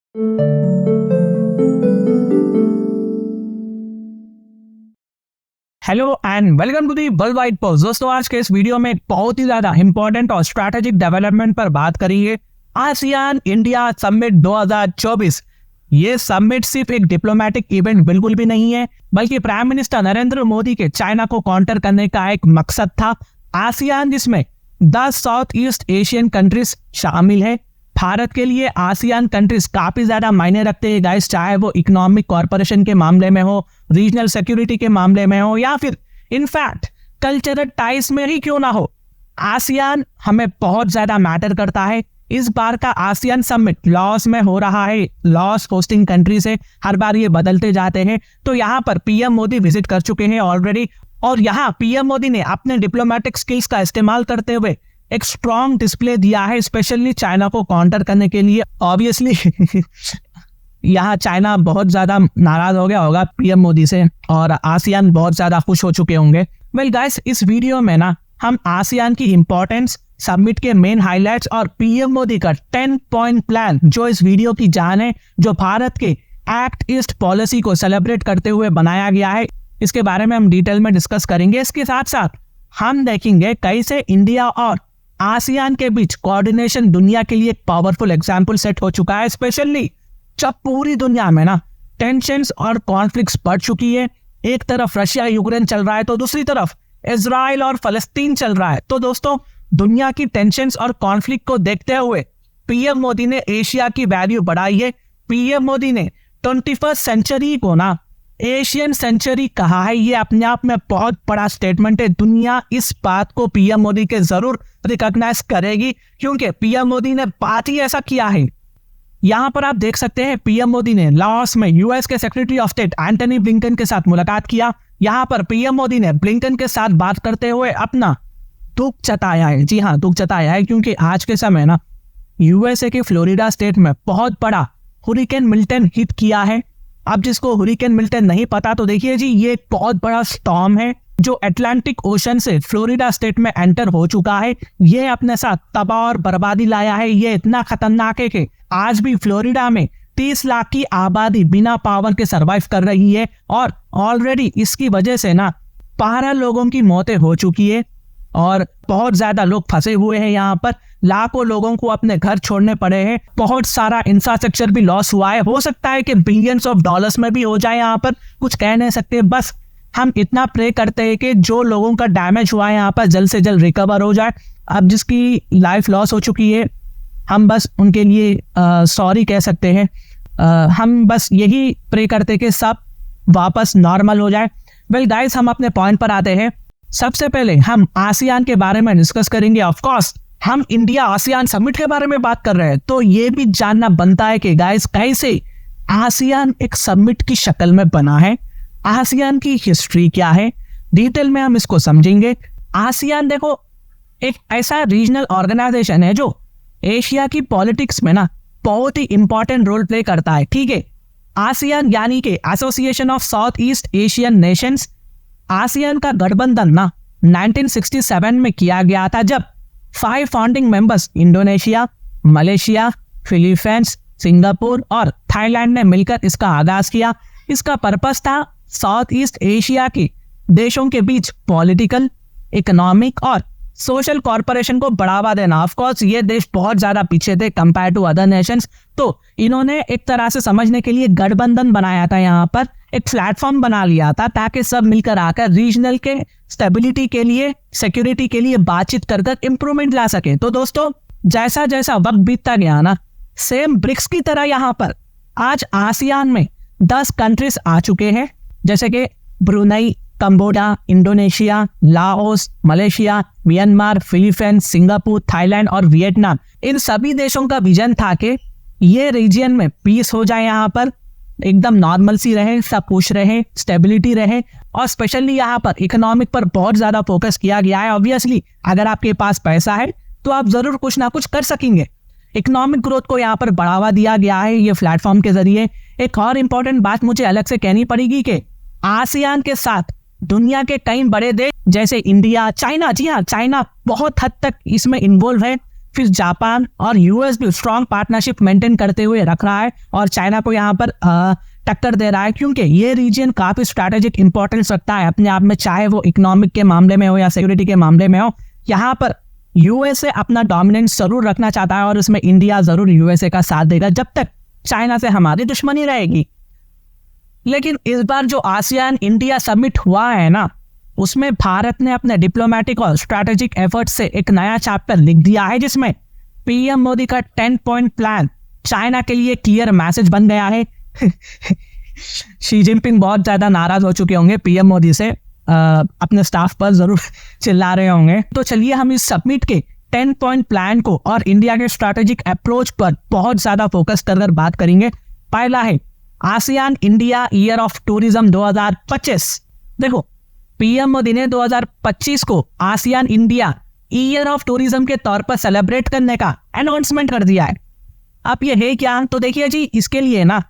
Hello and welcome to the world wide post. दोस्तों, आज के इस वीडियो में बहुत ही ज्यादा इंपॉर्टेंट और स्ट्रैटेजिक डेवलपमेंट पर बात करेंगे। ASEAN India summit 2024। ये समिट सिर्फ एक डिप्लोमेटिक इवेंट बिल्कुल भी नहीं है, बल्कि प्राइम मिनिस्टर नरेंद्र मोदी के चाइना को काउंटर करने का एक मकसद था। आसियान जिसमें 10 साउथ ईस्ट एशियन कंट्रीज शामिल है। भारत के लिए आसियान कंट्रीज काफी ज्यादा मायने रखते हैं गाइस, चाहे वो इकोनॉमिक कॉर्पोरेशन के मामले में हो, रीजनल सिक्योरिटी के मामले में हो, या फिर इनफैक्ट कल्चरल टाइज में ही क्यों ना हो। आसियान हमें बहुत ज्यादा मैटर करता है। इस बार का आसियान समिट लॉस में हो रहा है। लॉस होस्टिंग कंट्री से हर बार ये बदलते जाते हैं। तो यहाँ पर पीएम मोदी विजिट कर चुके हैं ऑलरेडी, और यहाँ पीएम मोदी ने अपने डिप्लोमेटिक स्किल्स का इस्तेमाल करते हुए एक स्ट्रॉन्ग डिस्प्ले दिया है, स्पेशली चाइना को काउंटर करने के लिए। ऑब्वियसली यहाँ चाइना बहुत ज्यादा नाराज हो गया होगा पीएम मोदी से, और आसियान बहुत ज्यादा खुश हो चुके होंगे। वेल गाइस, इस वीडियो में ना हम आसियान की इंपॉर्टेंस, समिट के मेन हाइलाइट्स और पीएम मोदी का 10 पॉइंट प्लान, जो इस वीडियो की जान है, जो भारत के एक्ट ईस्ट पॉलिसी को सेलिब्रेट करते हुए बनाया गया है, इसके बारे में हम डिटेल में डिस्कस करेंगे। इसके साथ साथ हम देखेंगे कैसे इंडिया और आसियान के बीच कोऑर्डिनेशन दुनिया के लिए एक पावरफुल एग्जाम्पल सेट हो चुका है, स्पेशली जब पूरी दुनिया में ना टेंशन्स और कॉन्फ्लिक्ट्स बढ़ चुकी है। एक तरफ रशिया यूक्रेन चल रहा है, तो दूसरी तरफ इजराइल और फलस्तीन चल रहा है। तो दोस्तों, दुनिया की टेंशन्स और कॉन्फ्लिक्ट को देखते हुए पीएम मोदी ने एशिया की वैल्यू बढ़ाई है। पीएम मोदी ने 21st सेंचुरी को ना एशियन सेंचुरी कहा है। ये अपने आप में बहुत बड़ा स्टेटमेंट है। दुनिया इस बात को पीएम मोदी के जरूर रिकॉग्नाइज करेगी, क्योंकि पीएम मोदी ने बात ही ऐसा किया है। यहाँ पर आप देख सकते हैं, पीएम मोदी ने लाओस में यूएस के secretary of state Antony Blinken के साथ मुलाकात किया। यहाँ पर पीएम मोदी ने ब्लिंकन के साथ बात करते हुए अपना दुख जताया है। जी हाँ, दुख जताया है, क्योंकि आज के समय ना यूएसए के फ्लोरिडा स्टेट में बहुत बड़ा हुरिकेन मिल्टन हिट किया है। अब जिसको हुरिकेन मिल्टन नहीं पता, तो देखिए जी, ये एक बहुत बड़ा स्टॉर्म है जो अटलांटिक ओशन से फ्लोरिडा स्टेट में एंटर हो चुका है। ये अपने साथ तबाह और बर्बादी लाया है। ये इतना खतरनाक है कि आज भी फ्लोरिडा में 30 लाख की आबादी बिना पावर के सरवाइव कर रही है, और ऑलरेडी इसकी वजह से ना 12 लोगों की मौतें हो चुकी है, और बहुत ज्यादा लोग फंसे हुए हैं। यहाँ पर लाखों लोगों को अपने घर छोड़ने पड़े हैं। बहुत सारा इंफ्रास्ट्रक्चर भी लॉस हुआ है। हो सकता है कि बिलियंस ऑफ डॉलर्स में भी हो जाए, यहाँ पर कुछ कह नहीं सकते। बस हम इतना प्रे करते हैं कि जो लोगों का डैमेज हुआ है यहाँ पर जल्द से जल्द रिकवर हो जाए। अब जिसकी लाइफ लॉस हो चुकी है, हम बस उनके लिए सॉरी कह सकते हैं। हम बस यही प्रे करते हैं कि सब वापस नॉर्मल हो जाए। वेल गाइस, हम अपने पॉइंट पर आते हैं। सबसे पहले हम आसियान के बारे में डिस्कस करेंगे। ऑफ कोर्स हम इंडिया आसियान समिट के बारे में बात कर रहे हैं, तो ये भी जानना बनता है कि गाइस, कैसे आसियान एक समिट की शक्ल में बना है, आसियान की हिस्ट्री क्या है, डिटेल में हम इसको समझेंगे। आसियान देखो, एक ऐसा रीजनल ऑर्गेनाइजेशन है जो एशिया की पॉलिटिक्स में ना बहुत ही इंपॉर्टेंट रोल प्ले करता है। ठीक है, आसियान यानी कि association of south east Asian Nations. ASEAN का गठबंधन ना 1967 में किया गया था, जब 5 founding members Indonesia, Malaysia, Philippines, Singapore और थाईलैंड ने मिलकर इसका आगाज किया। इसका पर्पस था साउथ ईस्ट एशिया के देशों के बीच पॉलिटिकल, इकोनॉमिक और सोशल कॉर्पोरेशन को बढ़ावा देना। ऑफ कोर्स ये देश बहुत ज्यादा पीछे थे कंपेयर टू अदर नेशंस, तो इन्होंने एक तरह से समझने के लिए गठबंधन बनाया था। यहाँ पर एक प्लेटफॉर्म बना लिया था ताकि सब मिलकर आकर रीजनल के स्टेबिलिटी के लिए, सिक्योरिटी के लिए बातचीत कर इंप्रूवमेंट ला सके। तो दोस्तों, जैसा जैसा वक्त बीतता गया ना, सेम ब्रिक्स की तरह यहाँ पर आज आसियान में 10 कंट्रीज आ चुके हैं, जैसे कि Brunei, Cambodia, Indonesia, Laos, Malaysia, Myanmar, Philippines, Singapore, Thailand और वियतनाम। इन सभी देशों का विजन था कि ये रीजन में पीस हो जाए, यहाँ पर एकदम नॉर्मल सी रहे, सब खुश रहे, स्टेबिलिटी रहे, और स्पेशली यहाँ पर इकोनॉमिक पर बहुत ज्यादा फोकस किया गया है। ऑब्वियसली अगर आपके पास पैसा है तो आप जरूर कुछ ना कुछ कर सकेंगे। इकोनॉमिक ग्रोथ को यहाँ पर बढ़ावा दिया गया है ये प्लेटफॉर्म के जरिए। एक और इम्पोर्टेंट बात मुझे अलग से कहनी पड़ेगी कि आसियान के साथ दुनिया के कई बड़े देश जैसे इंडिया, चाइना, जी हाँ, चाइना बहुत हद तक इसमें इन्वॉल्व है। फिर जापान और यूएस भी स्ट्रॉन्ग पार्टनरशिप मेंटेन करते हुए रख रहा है और चाइना को यहाँ पर टक्कर दे रहा है, क्योंकि ये रीजन काफी स्ट्रैटेजिक इंपॉर्टेंस रखता है अपने आप में, चाहे वो इकोनॉमिक के मामले में हो या सिक्योरिटी के मामले में हो। यहाँ पर यूएसए अपना डोमिनेंस जरूर रखना चाहता है और इसमें इंडिया जरूर यूएसए का साथ देगा जब तक चाइना से हमारी दुश्मनी रहेगी। लेकिन इस बार जो आसियान इंडिया समिट हुआ है ना, उसमें भारत ने अपने डिप्लोमेटिक और स्ट्रैटेजिक एफर्ट से एक नया चैप्टर लिख दिया है, जिसमें पीएम मोदी का 10 पॉइंट प्लान चाइना के लिए क्लियर मैसेज बन गया है। शी जिनपिंग बहुत ज्यादा नाराज हो चुके होंगे पीएम मोदी से, अपने स्टाफ पर जरूर चिल्ला रहे होंगे। तो चलिए हम इस समिट के 10 पॉइंट प्लान को और इंडिया के स्ट्रैटेजिक अप्रोच पर बहुत ज्यादा फोकस कर बात करेंगे। पहला है ASEAN India year of tourism 2025। देखो, पीएम मोदी ने 2025 को ASEAN India year of tourism के तौर पर सेलिब्रेट करने का अनाउंसमेंट कर दिया है। अब ये है क्या? तो देखिए जी, इसके लिए ना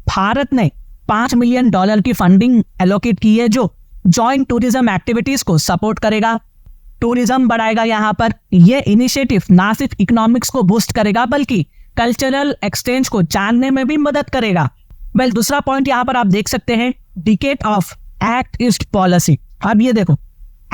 भारत ने $5 मिलियन की फंडिंग एलोकेट की है, जो जॉइंट टूरिज्म एक्टिविटीज को सपोर्ट करेगा, टूरिज्म बढ़ाएगा। यहाँ पर यह इनिशिएटिव ना सिर्फ इकोनॉमिक्स को बूस्ट करेगा बल्कि कल्चरल एक्सचेंज को जानने में भी मदद करेगा। वेल, दूसरा पॉइंट यहाँ पर आप देख सकते हैं, decade of act east policy. अब ये देखो,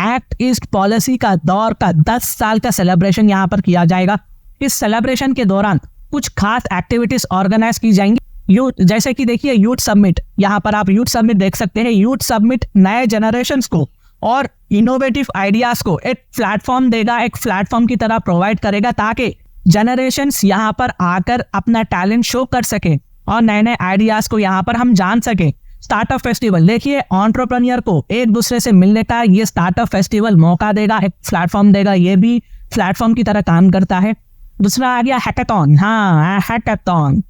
एक्ट ईस्ट पॉलिसी का दौर का 10 साल का सेलिब्रेशन यहाँ पर किया जाएगा। इस सेलिब्रेशन के दौरान कुछ खास एक्टिविटीज ऑर्गेनाइज की जाएंगी। यूथ, जैसे कि देखिए यूथ समिट, यहाँ पर आप यूथ समिट देख सकते हैं। यूथ समिट नए जनरेशंस को और इनोवेटिव आइडियाज को एक प्लेटफॉर्म देगा, एक प्लेटफॉर्म की तरह प्रोवाइड करेगा, ताकि जनरेशंस यहाँ पर आकर अपना टैलेंट शो कर सके और नए नए आइडियाज को यहाँ पर हम जान सके। स्टार्टअप फेस्टिवल, देखिए एंटरप्रेन्योर को एक दूसरे से मिलने का ये स्टार्टअप फेस्टिवल मौका देगा, एक प्लेटफॉर्म देगा, ये भी प्लेटफॉर्म की तरह काम करता है। दूसरा आ गया हैकाथॉन। हाँ, हैकाथॉन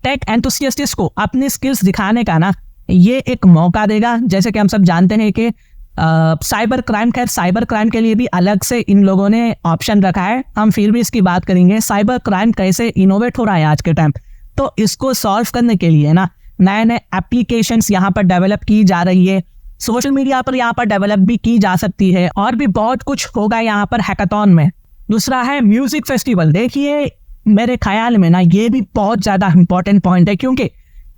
टेक एंथुसियास्ट्स को अपनी स्किल्स दिखाने का ना ये एक मौका देगा। जैसे कि हम सब जानते हैं कि साइबर क्राइम, खैर साइबर क्राइम के लिए भी अलग से इन लोगों ने ऑप्शन रखा है, हम फिर भी इसकी बात करेंगे। साइबर क्राइम कैसे इनोवेट हो रहा है आज के टाइम, तो इसको सॉल्व करने के लिए ना नए नए एप्लीकेशंस यहाँ पर डेवलप की जा रही है, सोशल मीडिया पर यहाँ पर डेवलप भी की जा सकती है, और भी बहुत कुछ होगा यहाँ पर हैकाथॉन में। दूसरा है म्यूजिक फेस्टिवल। देखिए, मेरे ख्याल में ना ये भी बहुत ज्यादा इंपॉर्टेंट पॉइंट है, क्योंकि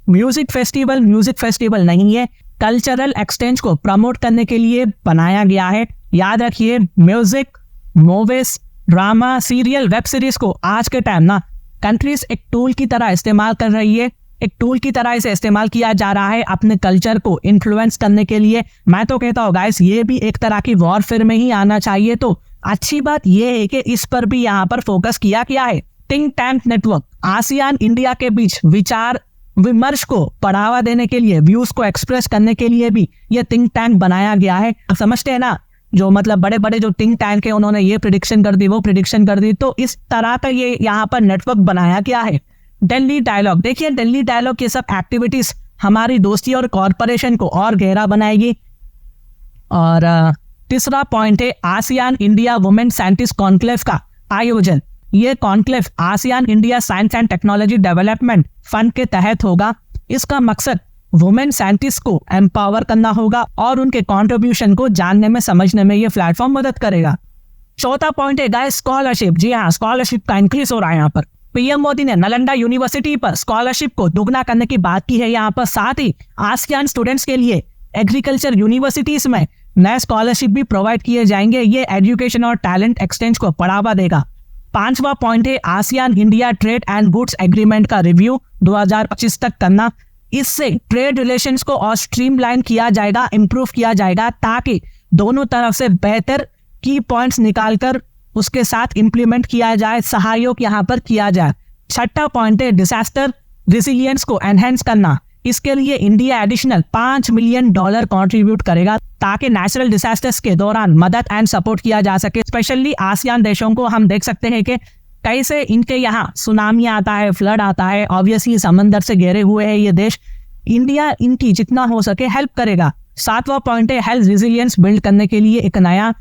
म्यूजिक फेस्टिवल नहीं है, कल्चरल एक्सचेंज को प्रमोट करने के लिए बनाया गया है। याद रखिए, music, movies, drama, serial, web series को आज के टाइम ना कंट्रीज एक टूल की तरह इस्तेमाल कर रही है, एक टूल की तरह इसे इस्तेमाल किया जा रहा है अपने कल्चर को इन्फ्लुएंस करने के लिए। मैं तो कहता हूँ गाइस, ये भी एक तरह की वॉरफेयर में ही आना चाहिए। तो अच्छी बात यह है कि इस पर भी यहाँ पर फोकस किया गया है। Think tank network, ASEAN India के बीच विचार विमर्श को बढ़ावा देने के लिए, व्यूज को एक्सप्रेस करने के लिए भी ये थिंक टैंक बनाया गया है। आप समझते हैं ना, जो मतलब बड़े बड़े जो थिंक टैंक है, उन्होंने ये प्रेडिक्शन कर दी, वो प्रेडिक्शन कर दी, तो इस तरह का ये यहाँ पर नेटवर्क बनाया गया है। दिल्ली डायलॉग, देखिए दिल्ली डायलॉग ये सब एक्टिविटीज हमारी दोस्ती और कॉर्पोरेशन को और गहरा बनाएगी। और तीसरा पॉइंट है ASEAN India women scientist conclave का आयोजन। ये conclave ASEAN India science and technology development fund के तहत होगा। इसका मकसद वुमेन साइंटिस्ट को एम्पावर करना होगा और उनके कंट्रीब्यूशन को जानने में समझने में ये प्लेटफॉर्म मदद करेगा। चौथा पॉइंट है गाइस स्कॉलरशिप। जी हाँ, स्कॉलरशिप का इंक्रीज हो रहा है। यहाँ पर पीएम मोदी ने नालंदा यूनिवर्सिटी पर स्कॉलरशिप को दुगना करने की बात की है यहाँ पर। साथ ही आसियान स्टूडेंट्स के लिए एग्रीकल्चर यूनिवर्सिटीज में नए स्कॉलरशिप भी प्रोवाइड किए जाएंगे। ये एजुकेशन और टैलेंट एक्सचेंज को बढ़ावा देगा। पांचवा पॉइंट है ASEAN India trade and goods agreement का रिव्यू 2025 तक करना। इससे ट्रेड रिलेशंस को और स्ट्रीमलाइन किया जाएगा, इंप्रूव किया जाएगा, ताकि दोनों तरफ से बेहतर की पॉइंट्स निकालकर उसके साथ इंप्लीमेंट किया जाए, सहयोग यहाँ पर किया जाए। छठा पॉइंट है डिजास्टर रेसिलियंस को एनहेंस करना। इसके लिए इंडिया एडिशनल $5 मिलियन कंट्रीब्यूट करेगा, ताकि नेचुरल डिजास्टर्स के दौरान मदद एंड सपोर्ट किया जा सके। स्पेशली आसियान देशों को हम देख सकते हैं कि कैसे इनके यहाँ सुनामी आता है, फ्लड आता है, ऑब्वियसली समंदर से घिरे हुए हैं ये देश। इंडिया इनकी जितना हो सके हेल्प करेगा। सातवां पॉइंट है हेल्थ रेजिलियंस बिल्ड करने के लिए एक नया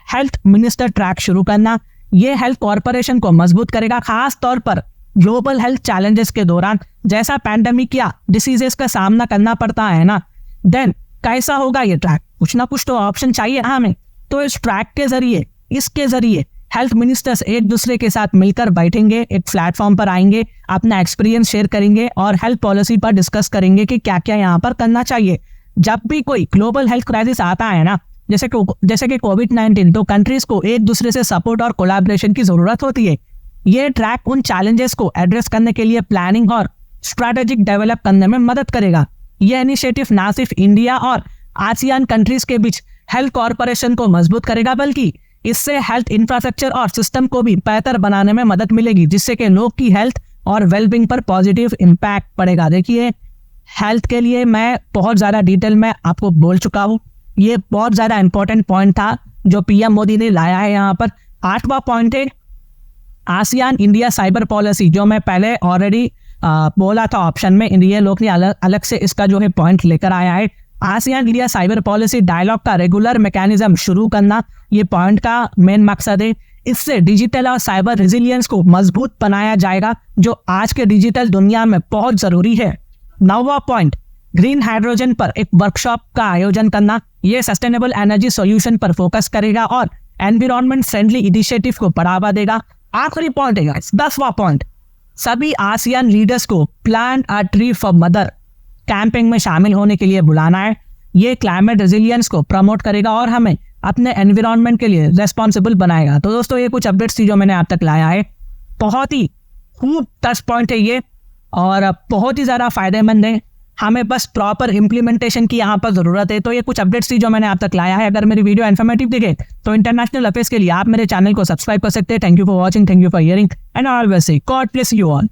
हेल्थ मिनिस्टर ट्रैक शुरू करना। ये हेल्थ कॉर्पोरेशन को मजबूत करेगा, खास तौर पर ग्लोबल हेल्थ चैलेंजेस के दौरान। जैसा पैंडेमिक या डिसीजेस का सामना करना पड़ता है ना, देन कैसा होगा ये ट्रैक? कुछ ना कुछ तो ऑप्शन चाहिए हमें। तो इस ट्रैक के जरिए, इसके जरिए हेल्थ मिनिस्टर्स एक दूसरे के साथ मिलकर बैठेंगे, एक प्लेटफॉर्म पर आएंगे, अपना एक्सपीरियंस शेयर करेंगे और हेल्थ पॉलिसी पर डिस्कस करेंगे कि क्या क्या यहाँ पर करना चाहिए। जब भी कोई ग्लोबल हेल्थ क्राइसिस आता है ना, जैसे कि कोविड-19, तो कंट्रीज को एक दूसरे से सपोर्ट और कोलैबोरेशन की जरूरत होती है। ये ट्रैक उन चैलेंजेस को एड्रेस करने के लिए प्लानिंग और स्ट्रैटेजिक डेवलप करने में मदद करेगा। यह इनिशिएटिव ना सिर्फ इंडिया और आसियान कंट्रीज के बीच हेल्थ कॉर्पोरेशन को मजबूत करेगा, बल्कि इससे हेल्थ इंफ्रास्ट्रक्चर और सिस्टम को भी बेहतर बनाने में मदद मिलेगी, जिससे कि लोग की हेल्थ और वेलबींग पर पॉजिटिव इम्पैक्ट पड़ेगा। देखिए, हेल्थ के लिए मैं बहुत ज़्यादा डिटेल में आपको बोल चुका हूँ। ये बहुत ज़्यादा इंपॉर्टेंट पॉइंट था जो पीएम मोदी ने लाया है यहाँ पर। 8वां पॉइंट है आसियान इंडिया साइबर पॉलिसी, जो मैं पहले ऑलरेडी बोला था ऑप्शन में। इंडिया लोग ने अलग से इसका जो है पॉइंट लेकर आया है। ASEAN India cyber policy dialogue का रेगुलर मैकेनिज्म शुरू करना, ये पॉइंट का मेन मकसद है। इससे डिजिटल और साइबर रेजिलियंस को मजबूत बनाया जाएगा, जो आज के डिजिटल दुनिया में बहुत जरूरी है। 9वां पॉइंट ग्रीन हाइड्रोजन पर एक वर्कशॉप का आयोजन करना, ये सस्टेनेबल एनर्जी सॉल्यूशन पर फोकस करेगा और एनवायरमेंट फ्रेंडली इनिशिएटिव को बढ़ावा देगा। आखिरी पॉइंट है 10वां पॉइंट, सभी आसियान लीडर्स को plant a tree for mother campaign में शामिल होने के लिए बुलाना है। ये क्लाइमेट रेजिलियंस को प्रमोट करेगा और हमें अपने एनवायरनमेंट के लिए रेस्पॉन्सिबल बनाएगा। तो दोस्तों, ये कुछ अपडेट्स थी जो मैंने आप तक लाया है। बहुत ही खूब 10 पॉइंट है ये और बहुत ही ज़्यादा फायदेमंद है। हमें बस प्रॉपर इम्प्लीमेंटेशन की यहाँ पर ज़रूरत है। तो ये कुछ अपडेट्स थी जो मैंने आप तक लाया है। अगर मेरी वीडियो इन्फॉर्मेटिव दिखे तो इंटरनेशनल अफेयर्स के लिए आप मेरे चैनल को सब्सक्राइब कर सकते हैं। Thank you for watching, thank you for hearing and always say God bless you all.